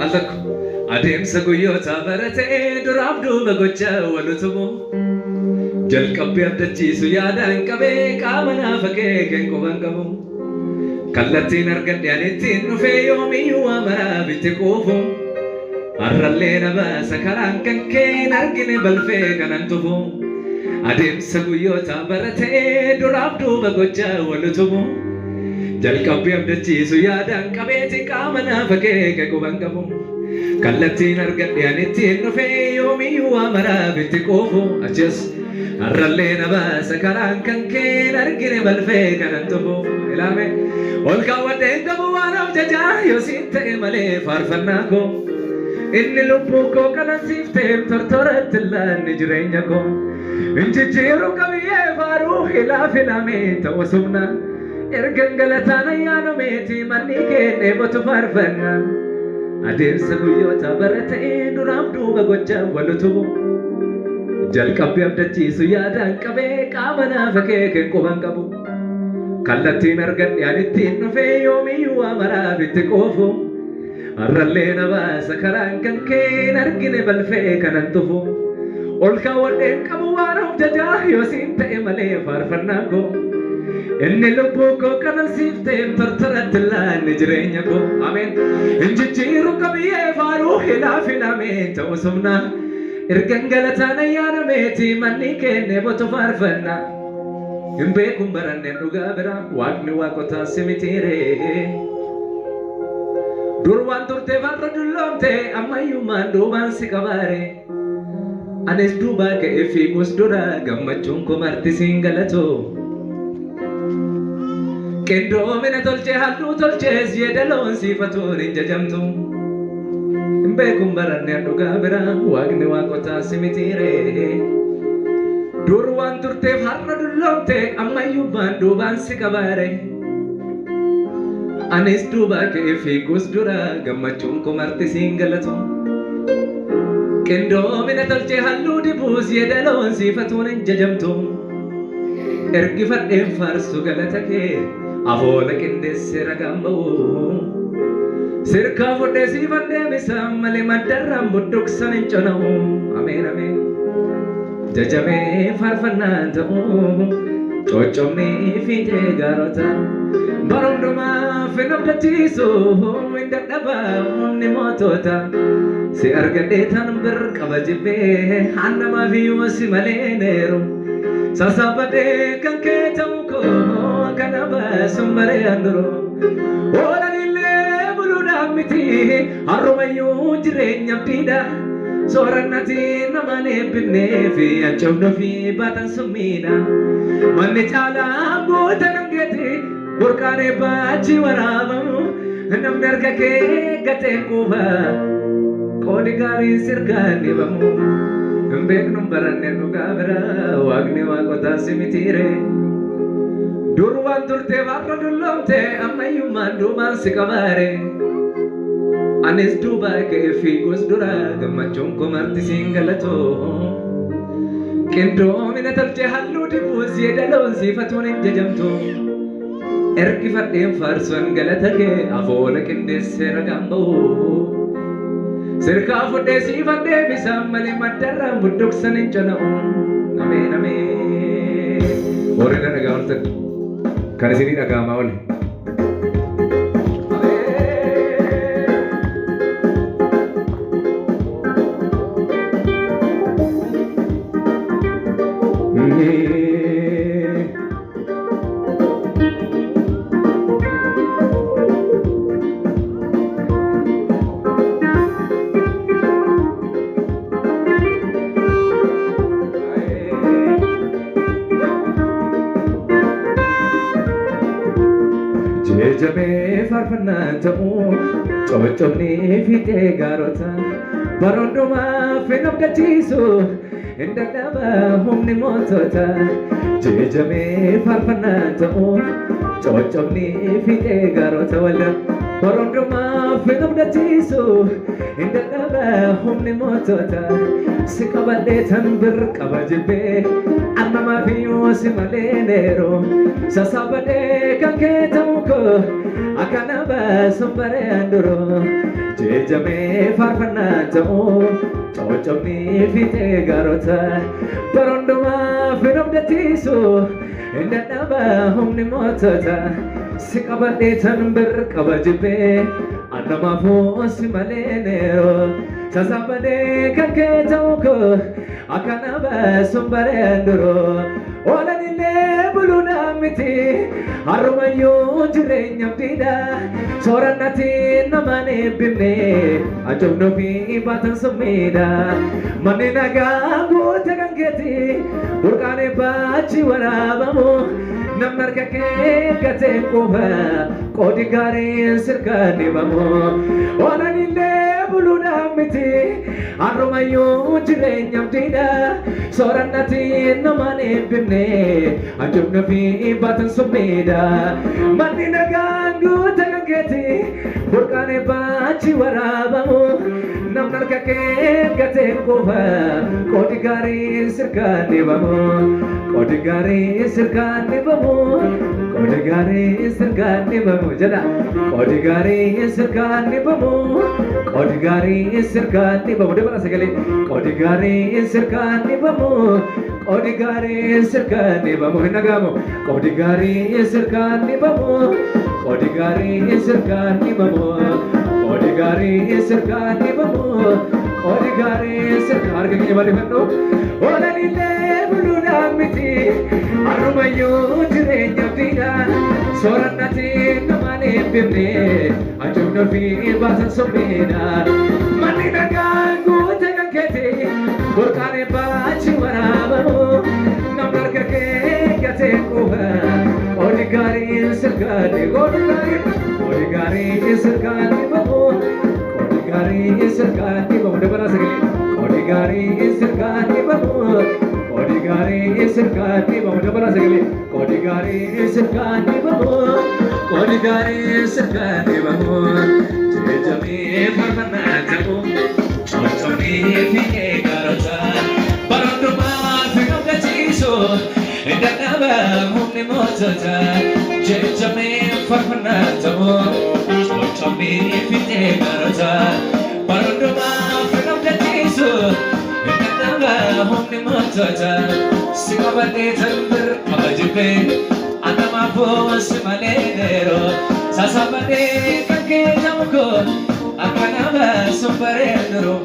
ألك أديم سقيوتا برتة درابدو بقولة ولتمو جل كبي أبدتي سيادا كبي كامنا فكيك كوبانكمو كلتي نرجع يعني نفي يومي وامرا بتكوفو أرلينا بس كلام كن أرجعني بالفي كننتفو أديم سقيوتا برتة درابدو بقولة ولتمو جل كبي أبدتي سيادا كبي كامنا فكيك كوبانكمو كلتي نرجع يعني نفي يومي وامرا بتكوفو أجس أرلينا بس كلام كن أرجعني بالفي كننتفو إلامي والكوادين كبوانا وججا يوسينت إمالي فارفناكو إني لبوكو كنا سيفتهم ترترت الله نجرينكو إنجي جيرو كبيه فاروخ إلا فلامي توسمنا إرقن غلطانا يانو ميتي مني كيني بطو فارفنا أدير سقويوتا برتين درام دوبا قجا ولتو جل كبي أبدتي سيادا كبي كامنا فكيك كوبان كبو كالتي نرجع يعني نفي يومي وامرا بتكوفو أرلينا بس كلام كن أرجعني بالفي كننتفو والكوادين كبوانا وججا يوسينت إمالي فارفناكو إني لبوكو كنا سيفتهم ترترت الله نجرينكو آمين إنجي جيرو كبيه فاروخ إلا فلامين توسمنا إرقن غلطانا يانا ميتي مني كيني بطو فارفنا إمبيكم برانين رغابرا واقني واقوتا سمتيري دوروان ترتي فارو دلومتي أما يومان دوبان سيكباري أنس دوبا كيفي قصدورا غمجونكو مرتي سينغلتو كندو من تلجي هلو تلجي زيادلون سيفتون انججمتو إمبيكم برانين رغابرا واقني واقوتا سمتيري دوروان ترتي فارو دلومتي أما يومان دوبان سيكباري أنس دوبا كيفي قصدورا غمجونكو مرتي سينغلتو كندو من تلجي هلو دبوز يدلون سيفتون انججمتو ergi fadheen faarsu galata kee afoola qindeesse ragaan ba'u sirkaa fudhee siifadhee bisaan malee maddarraan budduqsan hin cona'u ameen ameen jajamee faarfannaan ta'u coccomnee fiixee gaarota bara hundumaaf hin abdachiisu hin dadhabaa humni mootota si argadhee tan bir qaba jibbee hannamaa fi wasi malee neeru sasabade kan ketamko kanaba sumbare andro ora lille buluda miti harumayu jirenya pida soranati namane binne fi achawdo fi batan sumina manne chala gota nangeti burkane bachi waramu namnerga ke gate kuba kodi gari sirgani bamu Mbeknum baranneen dhugaabira waaqni waaqota simitiire durwaan turte warra dulloomte ammayyummaan duubaan si qabaare anis duubaa ka'ee fiiguus dura gammachuun koo marti siin galatoo qindoomina tolchee halluu dibuus yeedaloon siifatuun hin jajamtu ergi fadheen faarsuun galata kee afoola qindeessee ragaan ba'u sirkaa fudhee siifadhee bisaan malee maddarraan budduqsan hin cona'u ameen ameen warreen dhagaa oltan kan isinii dhaga'amaa oole Jajamee faarfannaan ta'u coccomnee fiixee gaarota bara hundumaaf hin abdachiisu hin dadhabaa humni mootota jajamee faarfannaan ta'u coccomnee fiixee gaarota walda Boronduma fenumdatisu indadaba humni motota sikabade tanbir kabajibe amma fiyo simalenero sasabade kanketamko akanaba sumbare anduro jejame farfanato chochamni fite garota boronduma fenumdatisu indadaba humni motota sikabade tanbir kabajibe anama fosi malenero sasabade kanketauko akanaba sumbare anduro olanile buluna miti harumayo jirenya tida soranati namane bimne ajumno fi batan sumida manina ga gote kanketi burkane bachi warabamu namnar kake kate koba kodi gare sirkani bamo olanile buluna miti harumayo jirenya tida soranati namane bimne ajumno fi batan sumida manina ga gote kanketi burkane bachi warabamu namnar kake kate koba kodi gare sirkani bamo kodi gare sirkani bamo kodi gare sirkani bamo jada kodi gare sirkani bamo kodi gare sirkani bamo de bana segale kodi gare sirkani bamo kodi gare sirkani bamo hinagamo kodi gare sirkani bamo kodi gare sirkani bamo kodi gare sirkani bamo kodi gare sirkani ke bale bano olanile buluna miti arumayo jirenya tida soranati namane bimne ajumno fi basan somena manina gangu tegankete burkane bachi warabamu namar kake kate koha odigari sirkani odigari sirkani bamu odigari sirkani bamu de bana sagli odigari sirkani bamu odigari sirkani bamu de bana sagli odigari sirkani bamu odigari sirkani bamu jejami farmana jamu chotami fike garota baronduma fika chiso indana humni motota jejami farmana jamu chotami fike garota baronduma fika chiso indana humni motota sikabate tanbir kabajibe anama fos malenero sasabade kanke jamko akanaba sumbarendro